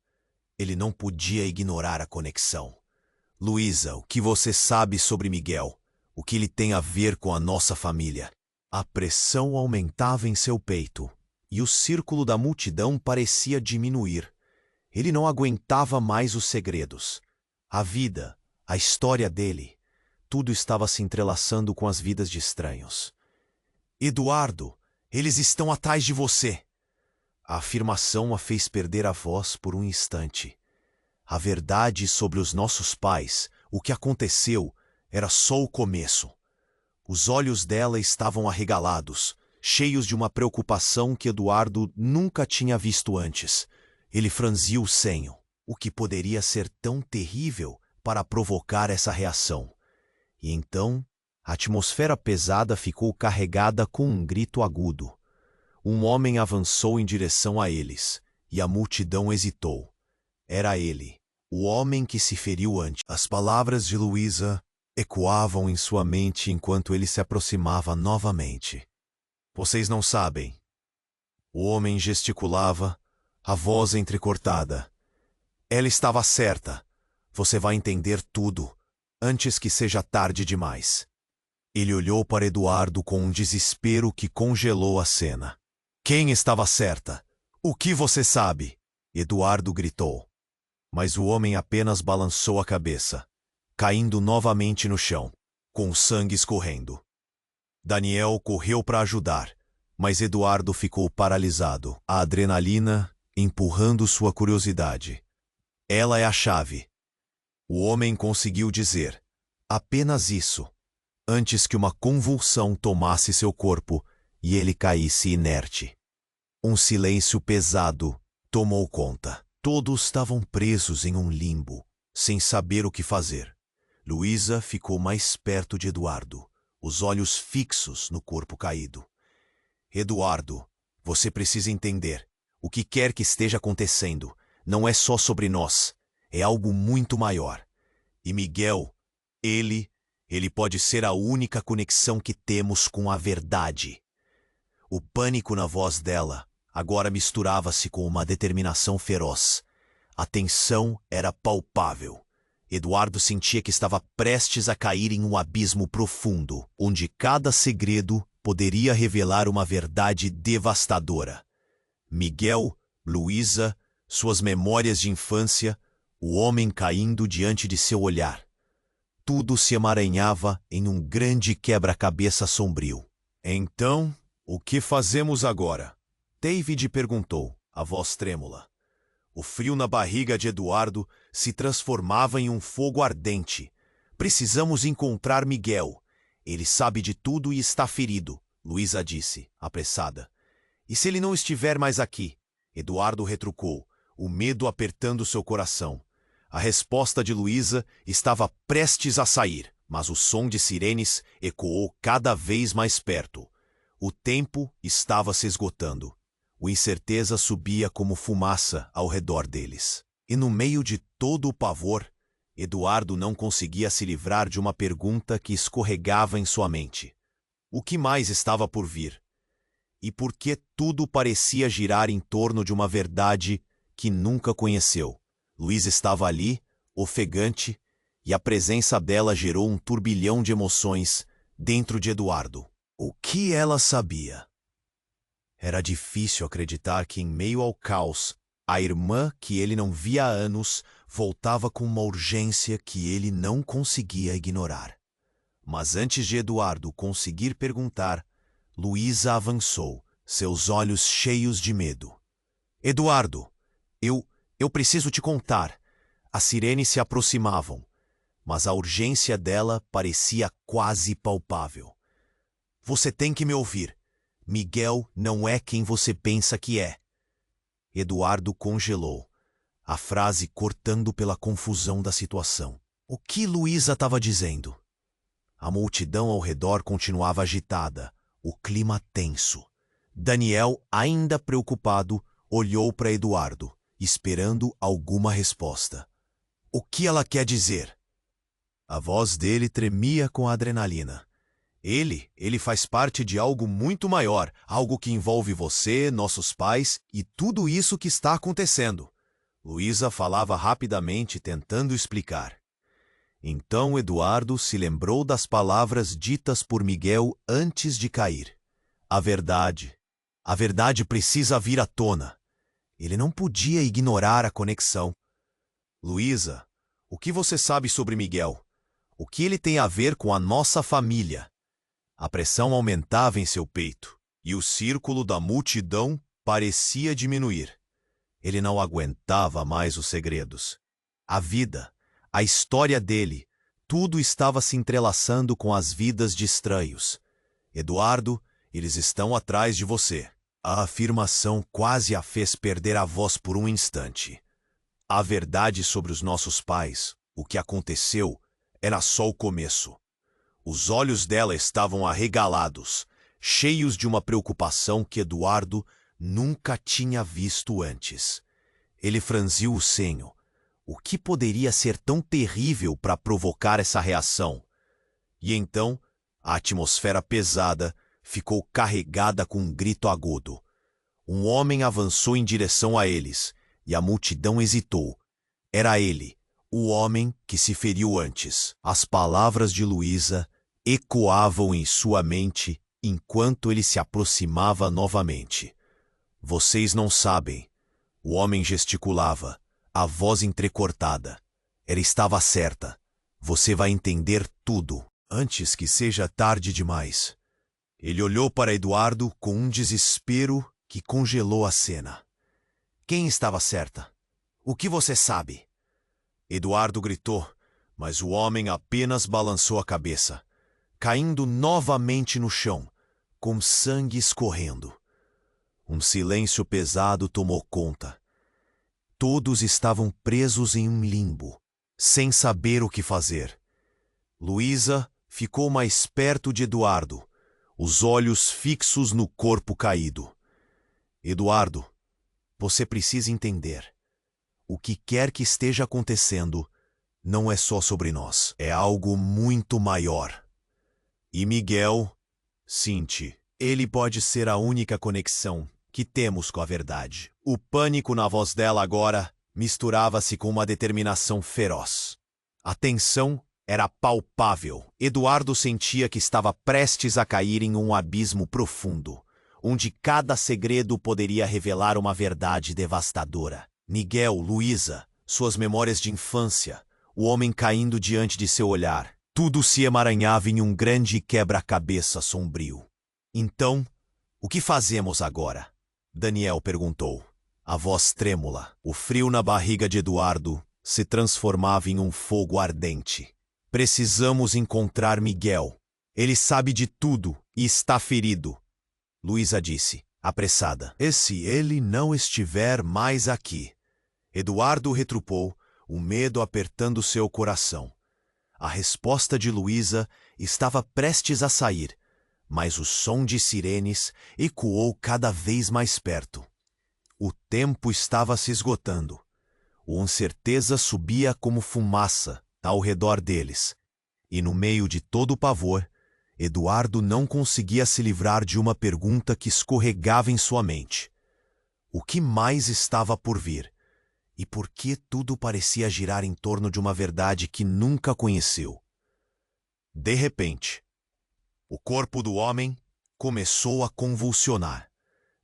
Ele não podia ignorar a conexão. Luísa, o que você sabe sobre Miguel? O que ele tem a ver com a nossa família? A pressão aumentava em seu peito, e o círculo da multidão parecia diminuir. Ele não aguentava mais os segredos. A vida, a história dele, tudo estava se entrelaçando com as vidas de estranhos. Eduardo, eles estão atrás de você. A afirmação a fez perder a voz por um instante. A verdade sobre os nossos pais, o que aconteceu, era só o começo. Os olhos dela estavam arregalados, cheios de uma preocupação que Eduardo nunca tinha visto antes. Ele franziu o senho. O que poderia ser tão terrível para provocar essa reação? E então, a atmosfera pesada ficou carregada com um grito agudo. Um homem avançou em direção a eles, e a multidão hesitou. Era ele, o homem que se feriu antes. As palavras de Luísa ecoavam em sua mente enquanto ele se aproximava novamente. Vocês não sabem. O homem gesticulava, a voz entrecortada. Ela estava certa. Você vai entender tudo, antes que seja tarde demais. Ele olhou para Eduardo com um desespero que congelou a cena. Quem estava certa? O que você sabe? Eduardo gritou. Mas o homem apenas balançou a cabeça, caindo novamente no chão, com o sangue escorrendo. Daniel correu para ajudar, mas Eduardo ficou paralisado, a adrenalina empurrando sua curiosidade. Ela é a chave. O homem conseguiu dizer apenas isso, antes que uma convulsão tomasse seu corpo e ele caísse inerte. Um silêncio pesado tomou conta. Todos estavam presos em um limbo, sem saber o que fazer. Luísa ficou mais perto de Eduardo, os olhos fixos no corpo caído. Eduardo, você precisa entender. O que quer que esteja acontecendo não é só sobre nós. É algo muito maior. E Miguel, ele pode ser a única conexão que temos com a verdade. O pânico na voz dela agora misturava-se com uma determinação feroz. A tensão era palpável. Eduardo sentia que estava prestes a cair em um abismo profundo, onde cada segredo poderia revelar uma verdade devastadora. Miguel, Luísa, suas memórias de infância, o homem caindo diante de seu olhar. Tudo se emaranhava em um grande quebra-cabeça sombrio. Então, o que fazemos agora? David perguntou, a voz trêmula. O frio na barriga de Eduardo se transformava em um fogo ardente. Precisamos encontrar Miguel. Ele sabe de tudo e está ferido, Luísa disse, apressada. E se ele não estiver mais aqui? Eduardo retrucou, o medo apertando seu coração. A resposta de Luísa estava prestes a sair, mas o som de sirenes ecoou cada vez mais perto. O tempo estava se esgotando. A incerteza subia como fumaça ao redor deles. E no meio de todo o pavor, Eduardo não conseguia se livrar de uma pergunta que escorregava em sua mente. O que mais estava por vir? E por que tudo parecia girar em torno de uma verdade que nunca conheceu? Luísa estava ali, ofegante, e a presença dela gerou um turbilhão de emoções dentro de Eduardo. O que ela sabia? Era difícil acreditar que, em meio ao caos, a irmã que ele não via há anos voltava com uma urgência que ele não conseguia ignorar. Mas antes de Eduardo conseguir perguntar, Luísa avançou, seus olhos cheios de medo. Eduardo, eu preciso te contar. As sirenes se aproximavam, mas a urgência dela parecia quase palpável. Você tem que me ouvir. Miguel não é quem você pensa que é. Eduardo congelou, a frase cortando pela confusão da situação. O que Luísa estava dizendo? A multidão ao redor continuava agitada, o clima tenso. Daniel, ainda preocupado, olhou para Eduardo, esperando alguma resposta. O que ela quer dizer? A voz dele tremia com a adrenalina. Ele faz parte de algo muito maior, algo que envolve você, nossos pais e tudo isso que está acontecendo. Luísa falava rapidamente, tentando explicar. Então Eduardo se lembrou das palavras ditas por Miguel antes de cair. A verdade precisa vir à tona. Ele não podia ignorar a conexão. Luísa, o que você sabe sobre Miguel? O que ele tem a ver com a nossa família? A pressão aumentava em seu peito, e o círculo da multidão parecia diminuir. Ele não aguentava mais os segredos. A vida, a história dele, tudo estava se entrelaçando com as vidas de estranhos. Eduardo, eles estão atrás de você. A afirmação quase a fez perder a voz por um instante. A verdade sobre os nossos pais, o que aconteceu, era só o começo. Os olhos dela estavam arregalados, cheios de uma preocupação que Eduardo nunca tinha visto antes. Ele franziu o senho. O que poderia ser tão terrível para provocar essa reação? E então, a atmosfera pesada ficou carregada com um grito agudo. Um homem avançou em direção a eles, e a multidão hesitou. Era ele, o homem que se feriu antes. As palavras de Luísa ecoavam em sua mente enquanto ele se aproximava novamente. Vocês não sabem. O homem gesticulava, a voz entrecortada. Ela estava certa. Você vai entender tudo, antes que seja tarde demais. Ele olhou para Eduardo com um desespero que congelou a cena. Quem estava certa? O que você sabe? Eduardo gritou, mas o homem apenas balançou a cabeça, caindo novamente no chão, com sangue escorrendo. Um silêncio pesado tomou conta. Todos estavam presos em um limbo, sem saber o que fazer. Luísa ficou mais perto de Eduardo, os olhos fixos no corpo caído. Eduardo, você precisa entender. O que quer que esteja acontecendo não é só sobre nós. É algo muito maior. E Miguel, Cinti, ele pode ser a única conexão que temos com a verdade. O pânico na voz dela agora misturava-se com uma determinação feroz. A tensão era palpável. Eduardo sentia que estava prestes a cair em um abismo profundo, onde cada segredo poderia revelar uma verdade devastadora. Miguel, Luísa, suas memórias de infância, o homem caindo diante de seu olhar, tudo se emaranhava em um grande quebra-cabeça sombrio. Então, o que fazemos agora? Daniel perguntou, a voz trêmula. O frio na barriga de Eduardo se transformava em um fogo ardente. Precisamos encontrar Miguel. Ele sabe de tudo e está ferido, Luísa disse, apressada. E se ele não estiver mais aqui? Eduardo retrupou, o medo apertando seu coração. A resposta de Luísa estava prestes a sair, mas o som de sirenes ecoou cada vez mais perto. O tempo estava se esgotando. Uma incerteza subia como fumaça ao redor deles, e no meio de todo o pavor, Eduardo não conseguia se livrar de uma pergunta que escorregava em sua mente. O que mais estava por vir? E por que tudo parecia girar em torno de uma verdade que nunca conheceu? De repente, o corpo do homem começou a convulsionar.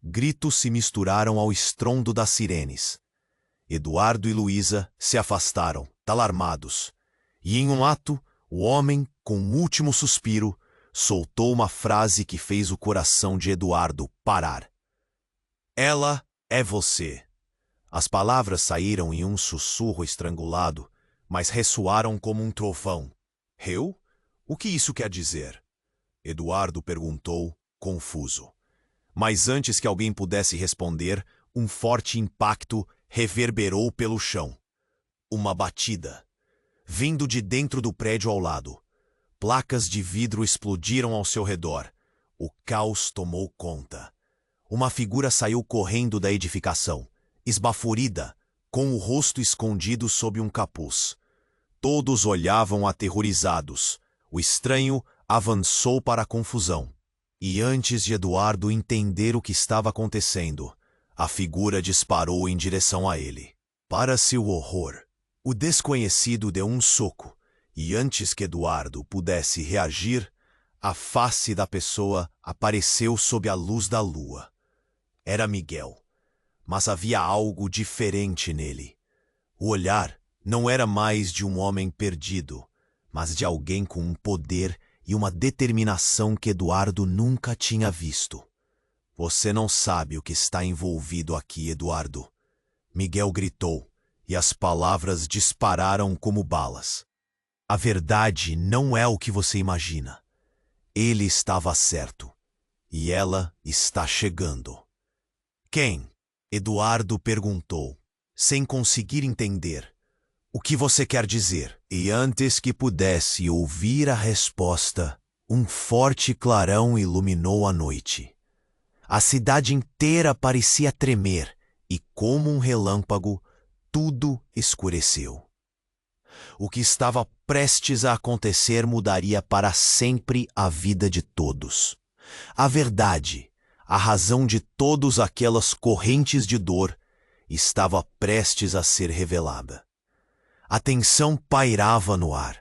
Gritos se misturaram ao estrondo das sirenes. Eduardo e Luísa se afastaram, alarmados, e em um ato, o homem, com um último suspiro, soltou uma frase que fez o coração de Eduardo parar. Ela é você. As palavras saíram em um sussurro estrangulado, mas ressoaram como um trovão. Eu? O que isso quer dizer? Eduardo perguntou, confuso. Mas antes que alguém pudesse responder, um forte impacto reverberou pelo chão. Uma batida. Vindo de dentro do prédio ao lado. Placas de vidro explodiram ao seu redor. O caos tomou conta. Uma figura saiu correndo da edificação, esbaforida, com o rosto escondido sob um capuz. Todos olhavam aterrorizados. O estranho avançou para a confusão. E antes de Eduardo entender o que estava acontecendo, a figura disparou em direção a ele. Para seu horror, o desconhecido deu um soco, e antes que Eduardo pudesse reagir, a face da pessoa apareceu sob a luz da lua. Era Miguel, mas havia algo diferente nele. O olhar não era mais de um homem perdido, mas de alguém com um poder e uma determinação que Eduardo nunca tinha visto. Você não sabe o que está envolvido aqui, Eduardo. Miguel gritou, e as palavras dispararam como balas. A verdade não é o que você imagina. Ele estava certo, e ela está chegando. Quem? Eduardo perguntou, sem conseguir entender. O que você quer dizer? E antes que pudesse ouvir a resposta, um forte clarão iluminou a noite. A cidade inteira parecia tremer, e como um relâmpago, tudo escureceu. O que estava prestes a acontecer mudaria para sempre a vida de todos. A verdade, a razão de todas aquelas correntes de dor, estava prestes a ser revelada. A tensão pairava no ar,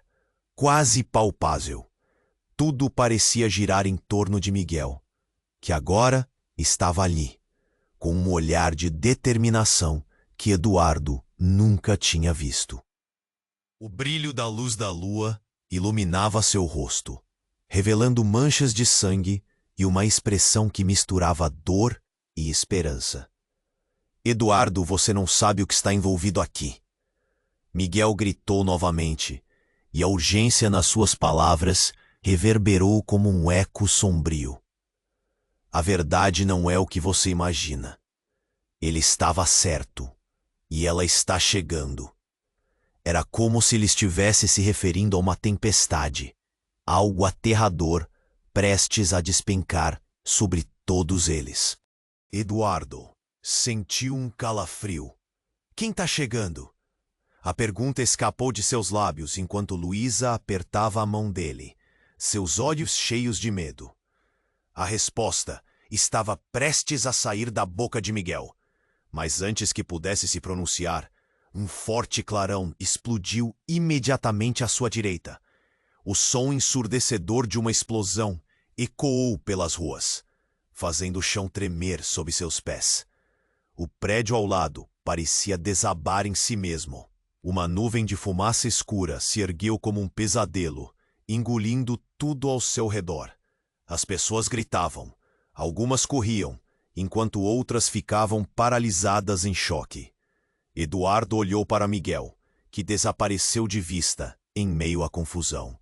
quase palpável. Tudo parecia girar em torno de Miguel, que agora estava ali, com um olhar de determinação que Eduardo nunca tinha visto. O brilho da luz da lua iluminava seu rosto, revelando manchas de sangue e uma expressão que misturava dor e esperança. Eduardo, você não sabe o que está envolvido aqui. Miguel gritou novamente, e a urgência nas suas palavras reverberou como um eco sombrio. A verdade não é o que você imagina. Ele estava certo, e ela está chegando. Era como se ele estivesse se referindo a uma tempestade, algo aterrador, prestes a despencar sobre todos eles. Eduardo sentiu um calafrio. Quem está chegando? A pergunta escapou de seus lábios enquanto Luísa apertava a mão dele, seus olhos cheios de medo. A resposta estava prestes a sair da boca de Miguel, mas antes que pudesse se pronunciar, um forte clarão explodiu imediatamente à sua direita. O som ensurdecedor de uma explosão ecoou pelas ruas, fazendo o chão tremer sob seus pés. O prédio ao lado parecia desabar em si mesmo. Uma nuvem de fumaça escura se ergueu como um pesadelo, engolindo tudo ao seu redor. As pessoas gritavam, algumas corriam, enquanto outras ficavam paralisadas em choque. Eduardo olhou para Miguel, que desapareceu de vista em meio à confusão.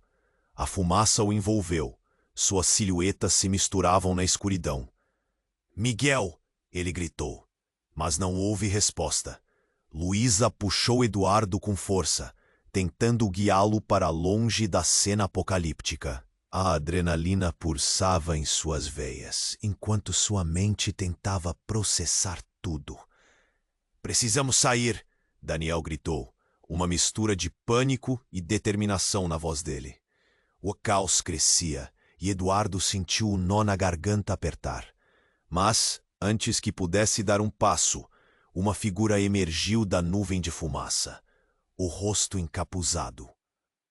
A fumaça o envolveu, suas silhuetas se misturavam na escuridão. Miguel! Ele gritou, mas não houve resposta. Luísa puxou Eduardo com força, tentando guiá-lo para longe da cena apocalíptica. A adrenalina pulsava em suas veias, enquanto sua mente tentava processar tudo. Precisamos sair, Daniel gritou, uma mistura de pânico e determinação na voz dele. O caos crescia e Eduardo sentiu o nó na garganta apertar. Mas, antes que pudesse dar um passo, uma figura emergiu da nuvem de fumaça, o rosto encapuzado.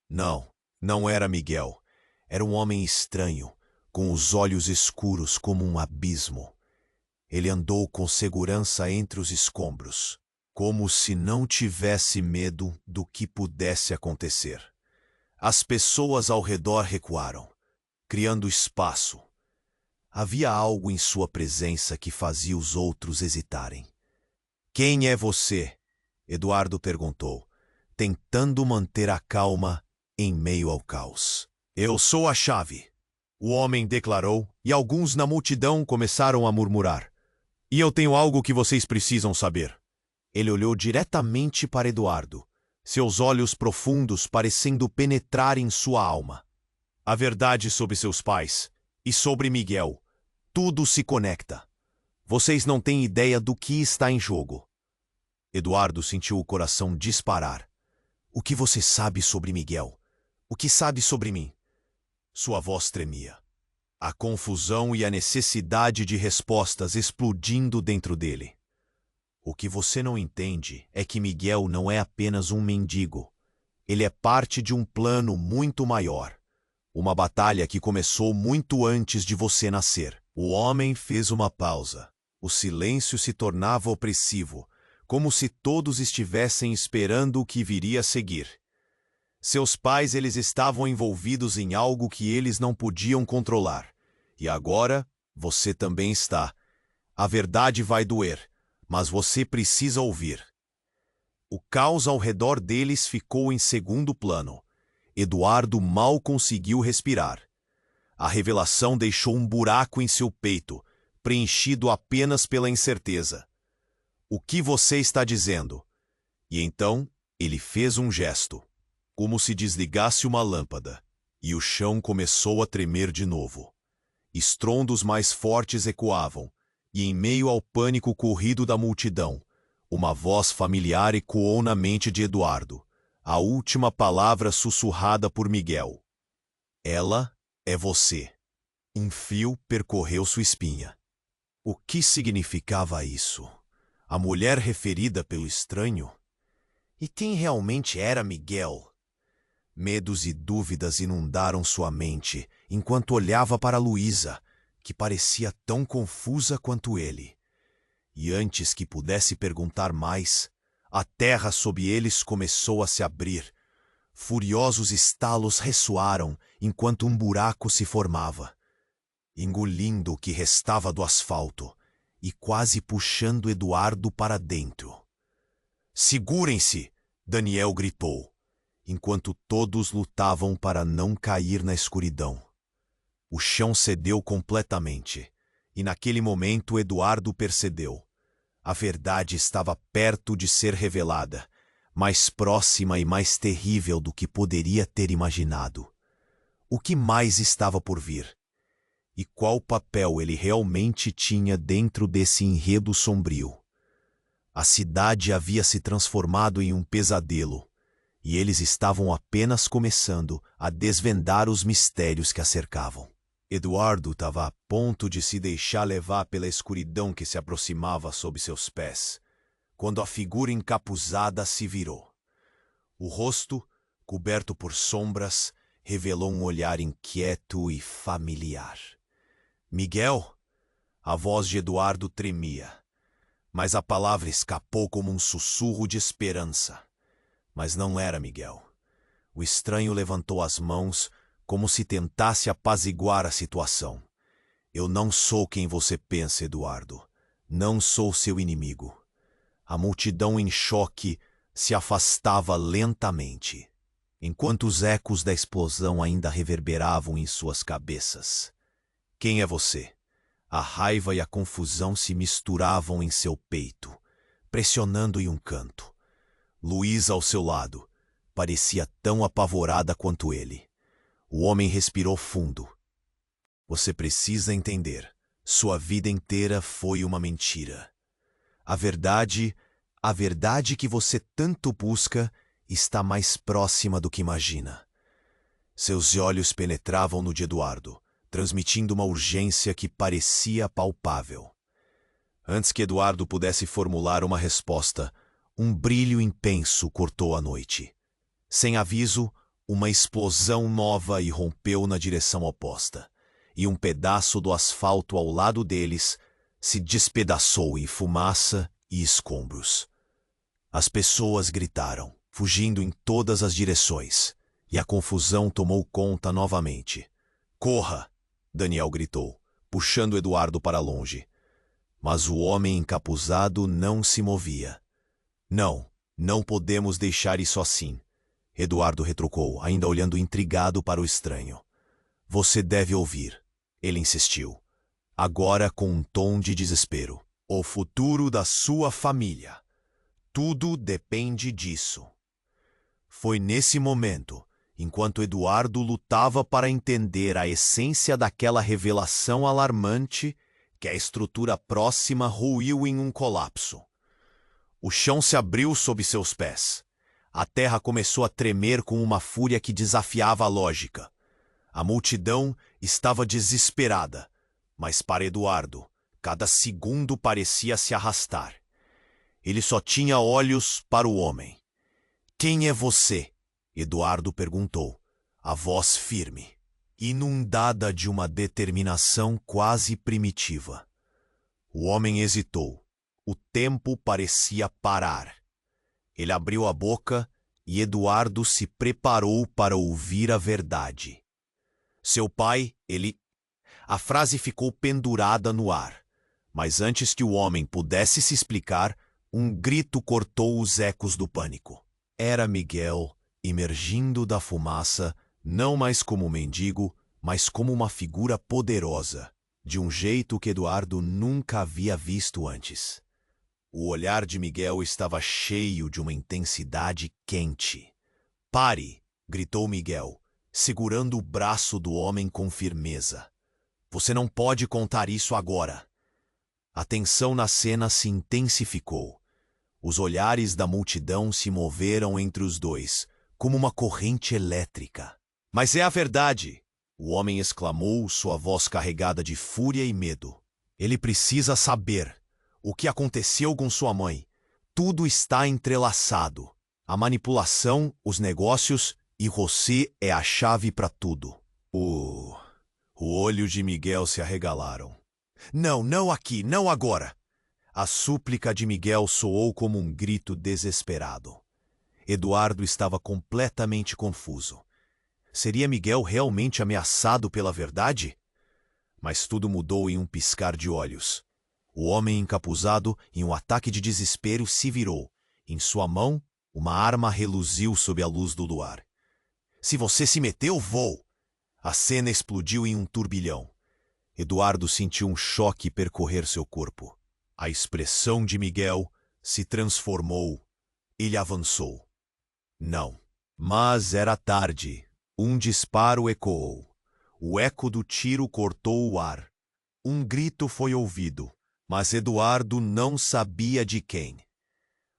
Não era Miguel. Era um homem estranho, com os olhos escuros como um abismo. Ele andou com segurança entre os escombros, como se não tivesse medo do que pudesse acontecer. As pessoas ao redor recuaram, criando espaço. Havia algo em sua presença que fazia os outros hesitarem. "Quem é você?" Eduardo perguntou, tentando manter a calma em meio ao caos. "Eu sou a chave", o homem declarou, e alguns na multidão começaram a murmurar. "E eu tenho algo que vocês precisam saber." Ele olhou diretamente para Eduardo, seus olhos profundos parecendo penetrar em sua alma. "A verdade sobre seus pais e sobre Miguel. Tudo se conecta. Vocês não têm ideia do que está em jogo." Eduardo sentiu o coração disparar. "O que você sabe sobre Miguel? O que sabe sobre mim?" Sua voz tremia. A confusão e a necessidade de respostas explodindo dentro dele. "O que você não entende é que Miguel não é apenas um mendigo. Ele é parte de um plano muito maior. Uma batalha que começou muito antes de você nascer." O homem fez uma pausa. O silêncio se tornava opressivo, como se todos estivessem esperando o que viria a seguir. Seus pais, eles estavam envolvidos em algo que eles não podiam controlar. E agora, você também está. A verdade vai doer, mas você precisa ouvir. O caos ao redor deles ficou em segundo plano. Eduardo mal conseguiu respirar. A revelação deixou um buraco em seu peito, preenchido apenas pela incerteza. "O que você está dizendo?" E então, ele fez um gesto, como se desligasse uma lâmpada, e o chão começou a tremer de novo. Estrondos mais fortes ecoavam, e em meio ao pânico corrido da multidão, uma voz familiar ecoou na mente de Eduardo, a última palavra sussurrada por Miguel. "Ela é você." Um fio percorreu sua espinha. O que significava isso? A mulher referida pelo estranho? E quem realmente era Miguel? Medos e dúvidas inundaram sua mente enquanto olhava para Luísa, que parecia tão confusa quanto ele. E antes que pudesse perguntar mais, a terra sob eles começou a se abrir. Furiosos estalos ressoaram enquanto um buraco se formava, engolindo o que restava do asfalto e quase puxando Eduardo para dentro. "Segurem-se!" Daniel gritou, enquanto todos lutavam para não cair na escuridão. O chão cedeu completamente, e naquele momento Eduardo percebeu. A verdade estava perto de ser revelada, mais próxima e mais terrível do que poderia ter imaginado. O que mais estava por vir? E qual papel ele realmente tinha dentro desse enredo sombrio? A cidade havia se transformado em um pesadelo, e eles estavam apenas começando a desvendar os mistérios que a cercavam. Eduardo estava a ponto de se deixar levar pela escuridão que se aproximava sob seus pés, quando a figura encapuzada se virou. O rosto, coberto por sombras, revelou um olhar inquieto e familiar. "Miguel?" A voz de Eduardo tremia, mas a palavra escapou como um sussurro de esperança. Mas não era Miguel. O estranho levantou as mãos como se tentasse apaziguar a situação. "Eu não sou quem você pensa, Eduardo. Não sou seu inimigo." A multidão em choque se afastava lentamente, enquanto os ecos da explosão ainda reverberavam em suas cabeças. "Quem é você?" A raiva e a confusão se misturavam em seu peito, pressionando em um canto. Luísa ao seu lado parecia tão apavorada quanto ele. O homem respirou fundo. "Você precisa entender. Sua vida inteira foi uma mentira. A verdade A verdade que você tanto busca está mais próxima do que imagina. Seus olhos penetravam no de Eduardo, transmitindo uma urgência que parecia palpável. Antes que Eduardo pudesse formular uma resposta, um brilho intenso cortou a noite. Sem aviso, uma explosão nova irrompeu na direção oposta, e um pedaço do asfalto ao lado deles se despedaçou em fumaça e escombros. As pessoas gritaram, fugindo em todas as direções, e a confusão tomou conta novamente. "Corra!" Daniel gritou, puxando Eduardo para longe. Mas o homem encapuzado não se movia. "Não, não podemos deixar isso assim", Eduardo retrucou, ainda olhando intrigado para o estranho. "Você deve ouvir", ele insistiu, agora com um tom de desespero. "O futuro da sua família. Tudo depende disso." Foi nesse momento, enquanto Eduardo lutava para entender a essência daquela revelação alarmante, que a estrutura próxima ruiu em um colapso. O chão se abriu sob seus pés. A terra começou a tremer com uma fúria que desafiava a lógica. A multidão estava desesperada, mas para Eduardo, cada segundo parecia se arrastar. Ele só tinha olhos para o homem. "Quem é você?" Eduardo perguntou, a voz firme, inundada de uma determinação quase primitiva. O homem hesitou. O tempo parecia parar. Ele abriu a boca e Eduardo se preparou para ouvir a verdade. "Seu pai, ele..." A frase ficou pendurada no ar, mas antes que o homem pudesse se explicar, um grito cortou os ecos do pânico. Era Miguel, emergindo da fumaça, não mais como um mendigo, mas como uma figura poderosa, de um jeito que Eduardo nunca havia visto antes. O olhar de Miguel estava cheio de uma intensidade quente. "Pare!" gritou Miguel, segurando o braço do homem com firmeza. "Você não pode contar isso agora." A tensão na cena se intensificou. Os olhares da multidão se moveram entre os dois, como uma corrente elétrica. "Mas é a verdade!" O homem exclamou, sua voz carregada de fúria e medo. "Ele precisa saber o que aconteceu com sua mãe. Tudo está entrelaçado. A manipulação, os negócios, e você é a chave para tudo." O olho de Miguel se arregalaram. "Não, não aqui, não agora!" A súplica de Miguel soou como um grito desesperado. Eduardo estava completamente confuso. Seria Miguel realmente ameaçado pela verdade? Mas tudo mudou em um piscar de olhos. O homem encapuzado, em um ataque de desespero, se virou. Em sua mão, uma arma reluziu sob a luz do luar. "Se você se meteu, vou!" A cena explodiu em um turbilhão. Eduardo sentiu um choque percorrer seu corpo. A expressão de Miguel se transformou. Ele avançou. Não. Mas era tarde. Um disparo ecoou. O eco do tiro cortou o ar. Um grito foi ouvido, mas Eduardo não sabia de quem.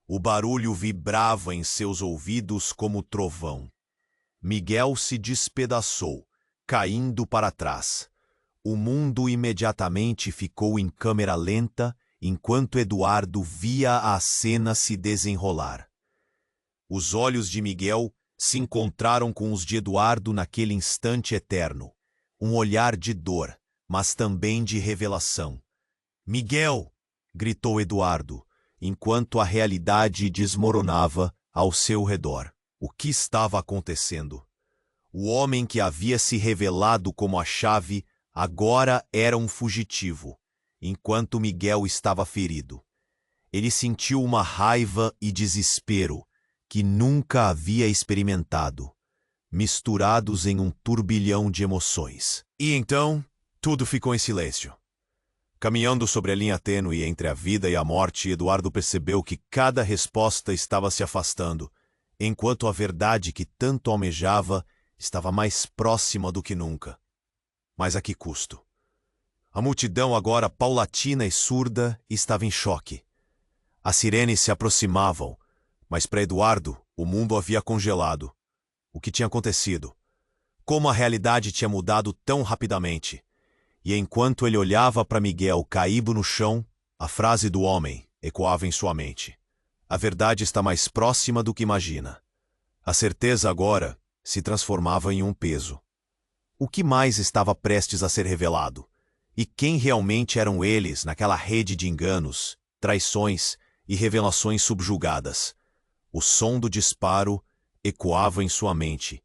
O barulho vibrava em seus ouvidos como trovão. Miguel se despedaçou, caindo para trás. O mundo imediatamente ficou em câmera lenta, enquanto Eduardo via a cena se desenrolar. Os olhos de Miguel se encontraram com os de Eduardo naquele instante eterno. Um olhar de dor, mas também de revelação. "Miguel!" gritou Eduardo, enquanto a realidade desmoronava ao seu redor. O que estava acontecendo? O homem que havia se revelado como a chave agora era um fugitivo, enquanto Miguel estava ferido. Ele sentiu uma raiva e desespero que nunca havia experimentado, misturados em um turbilhão de emoções. E então, tudo ficou em silêncio. Caminhando sobre a linha tênue entre a vida e a morte, Eduardo percebeu que cada resposta estava se afastando, enquanto a verdade que tanto almejava estava mais próxima do que nunca. Mas a que custo? A multidão, agora paulatina e surda, estava em choque. As sirenes se aproximavam, mas para Eduardo, o mundo havia congelado. O que tinha acontecido? Como a realidade tinha mudado tão rapidamente? E enquanto ele olhava para Miguel caído no chão, a frase do homem ecoava em sua mente. A verdade está mais próxima do que imagina. A certeza agora se transformava em um peso. O que mais estava prestes a ser revelado? E quem realmente eram eles naquela rede de enganos, traições e revelações subjugadas? O som do disparo ecoava em sua mente.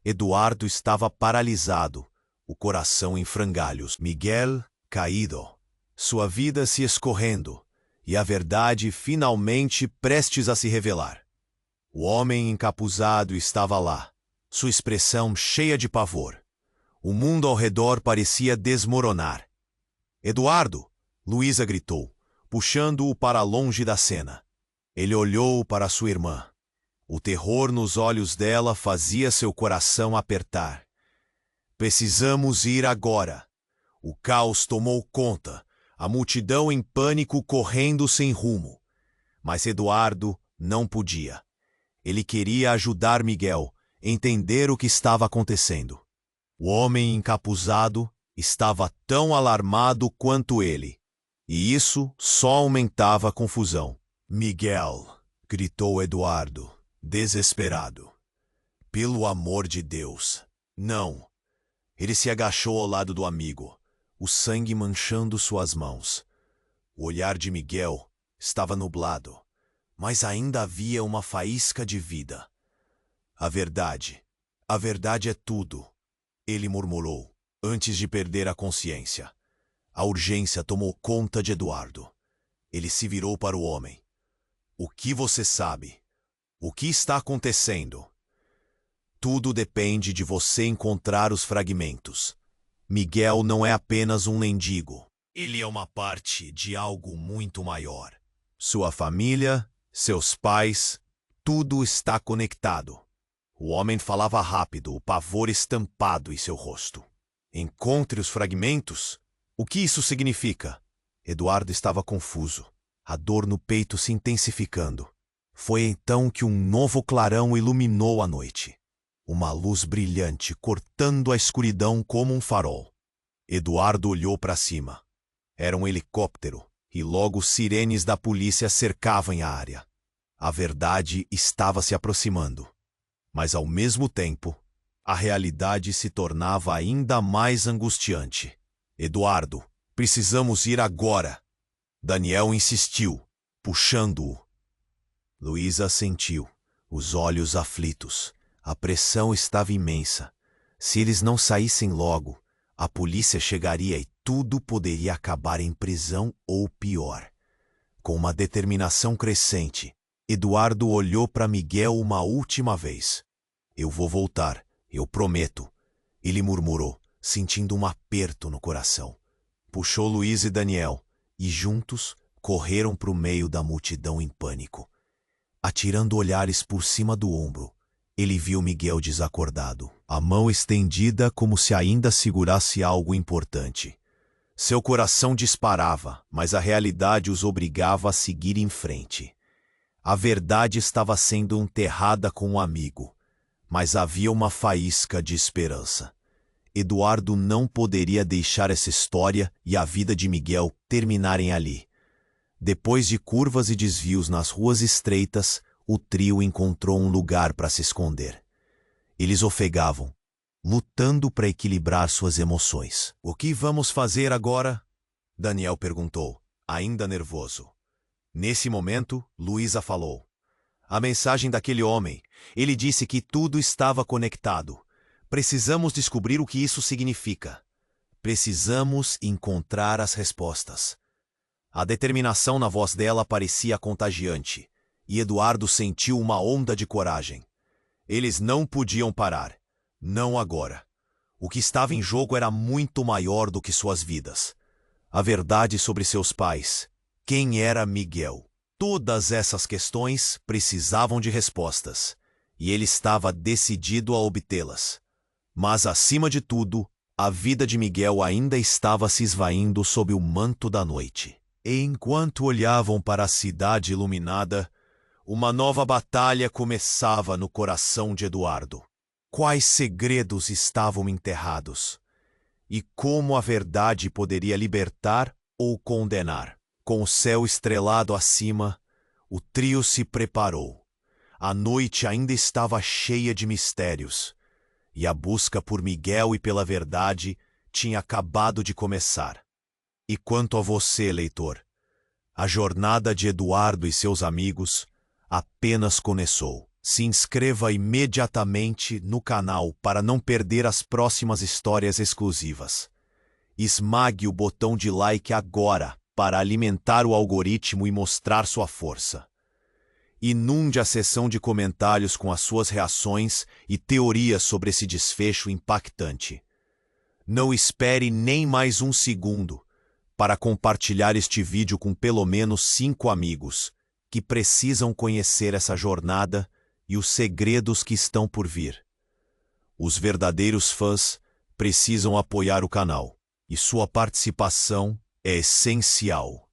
Eduardo estava paralisado, o coração em frangalhos. Miguel caído, sua vida se escorrendo, e a verdade finalmente prestes a se revelar. O homem encapuzado estava lá, sua expressão cheia de pavor. O mundo ao redor parecia desmoronar. Eduardo! Luísa gritou, puxando-o para longe da cena. Ele olhou para sua irmã. O terror nos olhos dela fazia seu coração apertar. Precisamos ir agora. O caos tomou conta, a multidão em pânico correndo sem rumo. Mas Eduardo não podia. Ele queria ajudar Miguel, entender o que estava acontecendo. O homem encapuzado estava tão alarmado quanto ele, e isso só aumentava a confusão. Miguel, gritou Eduardo, desesperado. Pelo amor de Deus, não. Ele se agachou ao lado do amigo, o sangue manchando suas mãos. O olhar de Miguel estava nublado, mas ainda havia uma faísca de vida. A verdade é tudo, ele murmurou, antes de perder a consciência. A urgência tomou conta de Eduardo. Ele se virou para o homem. O que você sabe? O que está acontecendo? Tudo depende de você encontrar os fragmentos. Miguel não é apenas um mendigo. Ele é uma parte de algo muito maior. Sua família, seus pais, tudo está conectado. O homem falava rápido, o pavor estampado em seu rosto. Encontre os fragmentos? O que isso significa? Eduardo estava confuso, a dor no peito se intensificando. Foi então que um novo clarão iluminou a noite. Uma luz brilhante cortando a escuridão como um farol. Eduardo olhou para cima. Era um helicóptero, e logo sirenes da polícia cercavam a área. A verdade estava se aproximando. Mas ao mesmo tempo, a realidade se tornava ainda mais angustiante. Eduardo, precisamos ir agora. Daniel insistiu, puxando-o. Luísa assentiu, os olhos aflitos. A pressão estava imensa. Se eles não saíssem logo, a polícia chegaria e tudo poderia acabar em prisão ou pior. Com uma determinação crescente, Eduardo olhou para Miguel uma última vez. Eu vou voltar, eu prometo. Ele murmurou, sentindo um aperto no coração. Puxou Luísa e Daniel, e juntos correram para o meio da multidão em pânico. Atirando olhares por cima do ombro, ele viu Miguel desacordado, a mão estendida como se ainda segurasse algo importante. Seu coração disparava, mas a realidade os obrigava a seguir em frente. A verdade estava sendo enterrada com um amigo, mas havia uma faísca de esperança. Eduardo não poderia deixar essa história e a vida de Miguel terminarem ali. Depois de curvas e desvios nas ruas estreitas, o trio encontrou um lugar para se esconder. Eles ofegavam, lutando para equilibrar suas emoções. O que vamos fazer agora? Daniel perguntou, ainda nervoso. Nesse momento, Luísa falou. A mensagem daquele homem. Ele disse que tudo estava conectado. Precisamos descobrir o que isso significa. Precisamos encontrar as respostas. A determinação na voz dela parecia contagiante, e Eduardo sentiu uma onda de coragem. Eles não podiam parar. Não agora. O que estava em jogo era muito maior do que suas vidas. A verdade sobre seus pais. Quem era Miguel? Todas essas questões precisavam de respostas, e ele estava decidido a obtê-las. Mas, acima de tudo, a vida de Miguel ainda estava se esvaindo sob o manto da noite. E enquanto olhavam para a cidade iluminada, uma nova batalha começava no coração de Eduardo. Quais segredos estavam enterrados? E como a verdade poderia libertar ou condenar? Com o céu estrelado acima, o trio se preparou. A noite ainda estava cheia de mistérios, e a busca por Miguel e pela verdade tinha acabado de começar. E quanto a você, leitor, a jornada de Eduardo e seus amigos apenas começou. Se inscreva imediatamente no canal para não perder as próximas histórias exclusivas. Esmague o botão de like agora para alimentar o algoritmo e mostrar sua força. Inunde a seção de comentários com as suas reações e teorias sobre esse desfecho impactante. Não espere nem mais um segundo para compartilhar este vídeo com pelo menos 5 amigos que precisam conhecer essa jornada e os segredos que estão por vir. Os verdadeiros fãs precisam apoiar o canal, e sua participação é essencial.